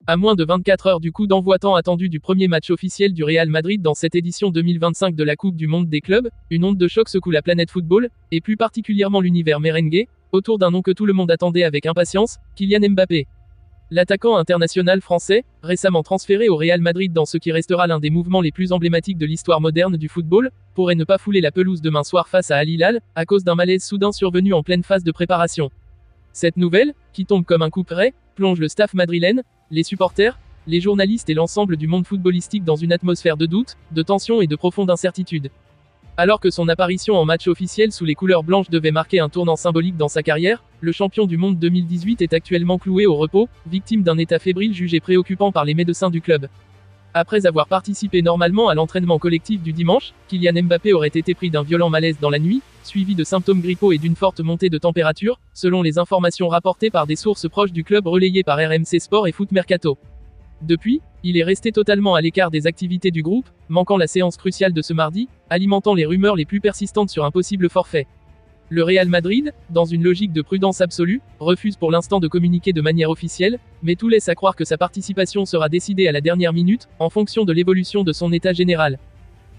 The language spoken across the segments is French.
À moins de 24 heures du coup d'envoi tant attendu du premier match officiel du Real Madrid dans cette édition 2025 de la Coupe du Monde des clubs, une onde de choc secoue la planète football, et plus particulièrement l'univers merengue, autour d'un nom que tout le monde attendait avec impatience, Kylian Mbappé. L'attaquant international français, récemment transféré au Real Madrid dans ce qui restera l'un des mouvements les plus emblématiques de l'histoire moderne du football, pourrait ne pas fouler la pelouse demain soir face à Al Hilal, à cause d'un malaise soudain survenu en pleine phase de préparation. Cette nouvelle, qui tombe comme un coup près, plonge le staff madrilène, les supporters, les journalistes et l'ensemble du monde footballistique dans une atmosphère de doute, de tension et de profonde incertitude. Alors que son apparition en match officiel sous les couleurs blanches devait marquer un tournant symbolique dans sa carrière, le champion du monde 2018 est actuellement cloué au repos, victime d'un état fébrile jugé préoccupant par les médecins du club. Après avoir participé normalement à l'entraînement collectif du dimanche, Kylian Mbappé aurait été pris d'un violent malaise dans la nuit, suivi de symptômes grippaux et d'une forte montée de température, selon les informations rapportées par des sources proches du club relayées par RMC Sport et Foot Mercato. Depuis, il est resté totalement à l'écart des activités du groupe, manquant la séance cruciale de ce mardi, alimentant les rumeurs les plus persistantes sur un possible forfait. Le Real Madrid, dans une logique de prudence absolue, refuse pour l'instant de communiquer de manière officielle, mais tout laisse à croire que sa participation sera décidée à la dernière minute, en fonction de l'évolution de son état général.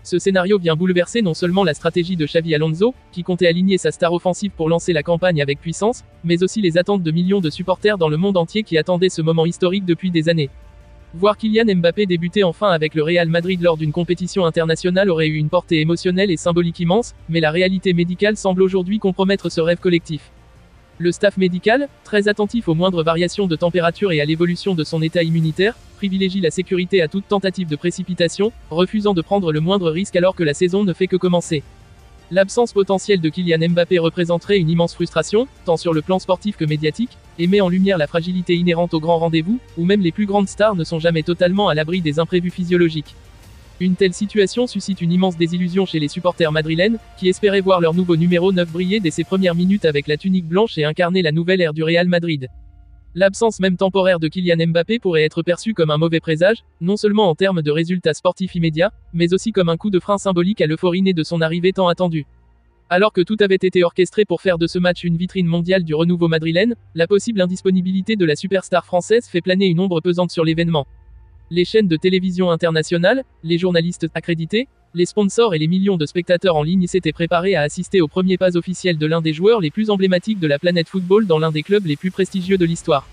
Ce scénario vient bouleverser non seulement la stratégie de Xabi Alonso, qui comptait aligner sa star offensive pour lancer la campagne avec puissance, mais aussi les attentes de millions de supporters dans le monde entier qui attendaient ce moment historique depuis des années. Voir Kylian Mbappé débuter enfin avec le Real Madrid lors d'une compétition internationale aurait eu une portée émotionnelle et symbolique immense, mais la réalité médicale semble aujourd'hui compromettre ce rêve collectif. Le staff médical, très attentif aux moindres variations de température et à l'évolution de son état immunitaire, privilégie la sécurité à toute tentative de précipitation, refusant de prendre le moindre risque alors que la saison ne fait que commencer. L'absence potentielle de Kylian Mbappé représenterait une immense frustration, tant sur le plan sportif que médiatique, et met en lumière la fragilité inhérente aux grands rendez-vous, où même les plus grandes stars ne sont jamais totalement à l'abri des imprévus physiologiques. Une telle situation suscite une immense désillusion chez les supporters madrilènes, qui espéraient voir leur nouveau numéro 9 briller dès ses premières minutes avec la tunique blanche et incarner la nouvelle ère du Real Madrid. L'absence même temporaire de Kylian Mbappé pourrait être perçue comme un mauvais présage, non seulement en termes de résultats sportifs immédiats, mais aussi comme un coup de frein symbolique à l'euphorie née de son arrivée tant attendue. Alors que tout avait été orchestré pour faire de ce match une vitrine mondiale du renouveau madrilène, la possible indisponibilité de la superstar française fait planer une ombre pesante sur l'événement. Les chaînes de télévision internationales, les journalistes accrédités, les sponsors et les millions de spectateurs en ligne s'étaient préparés à assister au premier pas officiel de l'un des joueurs les plus emblématiques de la planète football dans l'un des clubs les plus prestigieux de l'histoire.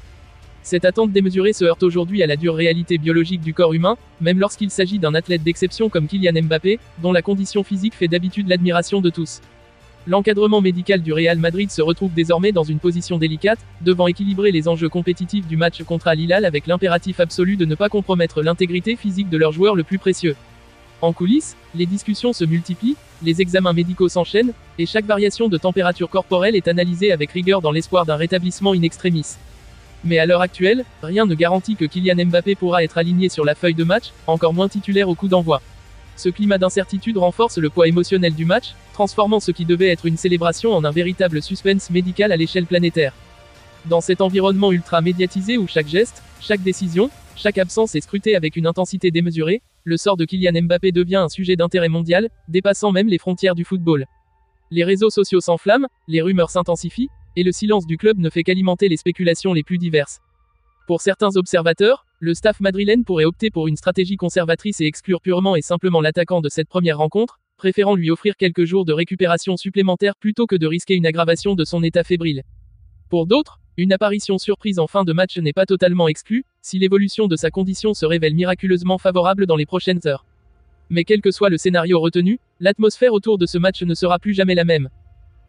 Cette attente démesurée se heurte aujourd'hui à la dure réalité biologique du corps humain, même lorsqu'il s'agit d'un athlète d'exception comme Kylian Mbappé, dont la condition physique fait d'habitude l'admiration de tous. L'encadrement médical du Real Madrid se retrouve désormais dans une position délicate, devant équilibrer les enjeux compétitifs du match contre Al Hilal avec l'impératif absolu de ne pas compromettre l'intégrité physique de leur joueur le plus précieux. En coulisses, les discussions se multiplient, les examens médicaux s'enchaînent, et chaque variation de température corporelle est analysée avec rigueur dans l'espoir d'un rétablissement in extremis. Mais à l'heure actuelle, rien ne garantit que Kylian Mbappé pourra être aligné sur la feuille de match, encore moins titulaire au coup d'envoi. Ce climat d'incertitude renforce le poids émotionnel du match, transformant ce qui devait être une célébration en un véritable suspense médical à l'échelle planétaire. Dans cet environnement ultra médiatisé où chaque geste, chaque décision, chaque absence est scrutée avec une intensité démesurée, le sort de Kylian Mbappé devient un sujet d'intérêt mondial, dépassant même les frontières du football. Les réseaux sociaux s'enflamment, les rumeurs s'intensifient, et le silence du club ne fait qu'alimenter les spéculations les plus diverses. Pour certains observateurs, le staff madrilène pourrait opter pour une stratégie conservatrice et exclure purement et simplement l'attaquant de cette première rencontre, préférant lui offrir quelques jours de récupération supplémentaires plutôt que de risquer une aggravation de son état fébrile. Pour d'autres, une apparition surprise en fin de match n'est pas totalement exclue, si l'évolution de sa condition se révèle miraculeusement favorable dans les prochaines heures. Mais quel que soit le scénario retenu, l'atmosphère autour de ce match ne sera plus jamais la même.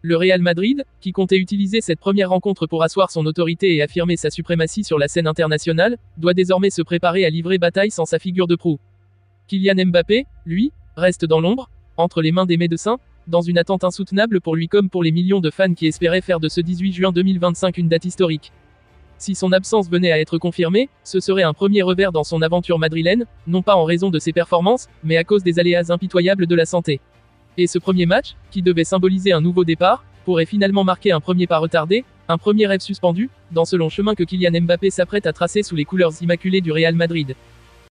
Le Real Madrid, qui comptait utiliser cette première rencontre pour asseoir son autorité et affirmer sa suprématie sur la scène internationale, doit désormais se préparer à livrer bataille sans sa figure de proue. Kylian Mbappé, lui, reste dans l'ombre, entre les mains des médecins, dans une attente insoutenable pour lui comme pour les millions de fans qui espéraient faire de ce 18 juin 2025 une date historique. Si son absence venait à être confirmée, ce serait un premier revers dans son aventure madrilène, non pas en raison de ses performances, mais à cause des aléas impitoyables de la santé. Et ce premier match, qui devait symboliser un nouveau départ, pourrait finalement marquer un premier pas retardé, un premier rêve suspendu, dans ce long chemin que Kylian Mbappé s'apprête à tracer sous les couleurs immaculées du Real Madrid.